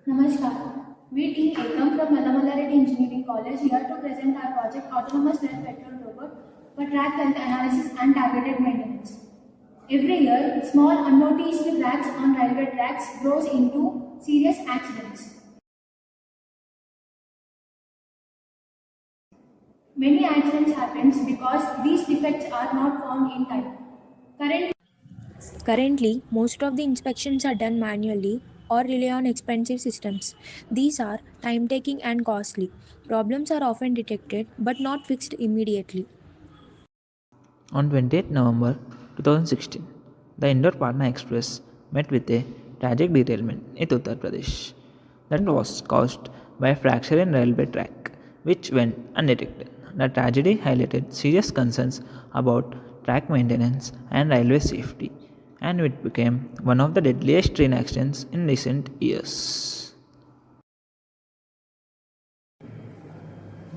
Namaskar. We team Ekam from Malamalarity Engineering College here to present our project Autonomous Rail Petrol Robot for track health analysis and targeted maintenance. Every year, small unnoticed cracks on railway tracks grows into serious accidents. Many accidents happen because these defects are not found in time. Currently, most of the inspections are done manually or rely on expensive systems. These are time-taking and costly. Problems are often detected but not fixed immediately. On 28 November 2016, the Indore-Patna Express met with a tragic derailment in Uttar Pradesh that was caused by a fracture in railway track, which went undetected. The tragedy highlighted serious concerns about track maintenance and railway safety, and it became one of the deadliest train accidents in recent years.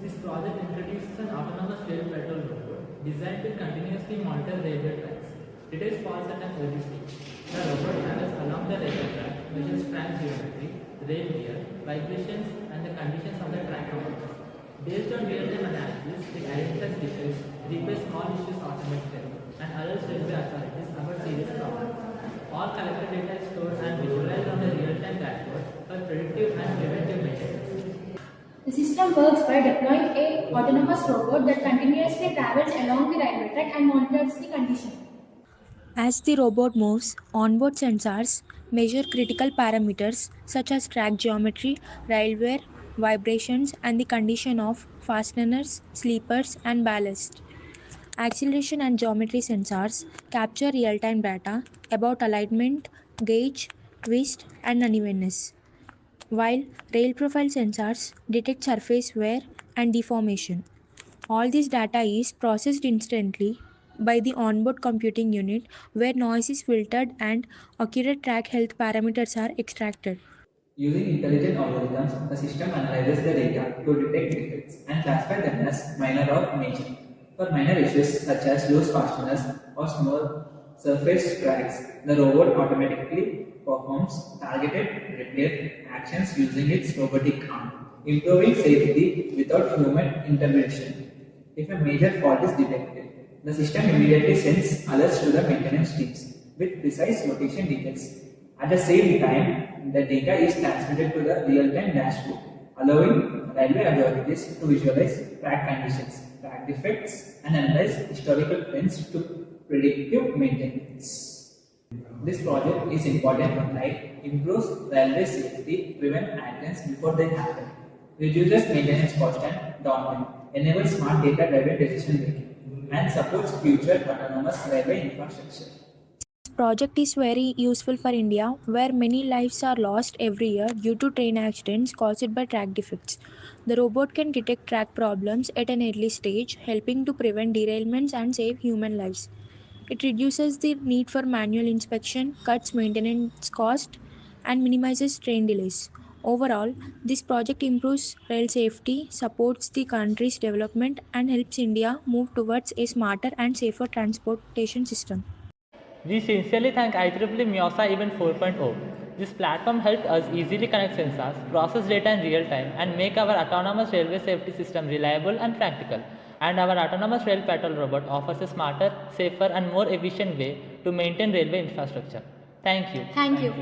This project introduces an autonomous rail petrol robot designed to continuously monitor railway tracks. Detects faults at an early stage. The robot travels along the railway track, measures track geometry, rail gear, vibrations, and the conditions of the track components. Based on real-time analysis, it identifies defects, repairs small issues automatically, and alerts railway authorities about serious problems. All collected data is stored and visualized on a real-time dashboard for predictive and preventive maintenance. The system works by deploying a autonomous robot that continuously travels along the railway track and monitors the condition. As the robot moves, onboard sensors measure critical parameters such as track geometry, rail wear, vibrations, and the condition of fasteners, sleepers, and ballast. Acceleration and geometry sensors capture real-time data about alignment, gauge, twist, and unevenness, while rail profile sensors detect surface wear and deformation. All this data is processed instantly by the onboard computing unit where noise is filtered and accurate track health parameters are extracted. Using intelligent algorithms, the system analyzes the data to detect defects and classify them as minor or major. For minor issues such as loose fasteners or small surface cracks, the robot automatically performs targeted repair actions using its robotic arm, improving safety without human intervention. If a major fault is detected, the system immediately sends alerts to the maintenance teams with precise location details. At the same time, the data is transmitted to the real-time dashboard, allowing railway authorities to visualize track conditions, track defects, and analyze historical trends to predictive maintenance. This project is important like improves railway safety, prevents accidents before they happen, reduces maintenance cost and downtime, enables smart data-driven decision making, and supports future autonomous railway infrastructure. This project is very useful for India where many lives are lost every year due to train accidents caused by track defects. The robot can detect track problems at an early stage, helping to prevent derailments and save human lives. It reduces the need for manual inspection, cuts maintenance cost, and minimizes train delays. Overall, this project improves rail safety, supports the country's development, and helps India move towards a smarter and safer transportation system. We sincerely thank IEEE MYOSA Event 4.0. This platform helped us easily connect sensors, process data in real time, and make our autonomous railway safety system reliable and practical. And our autonomous rail patrol robot offers a smarter, safer, and more efficient way to maintain railway infrastructure. Thank you. Thank you.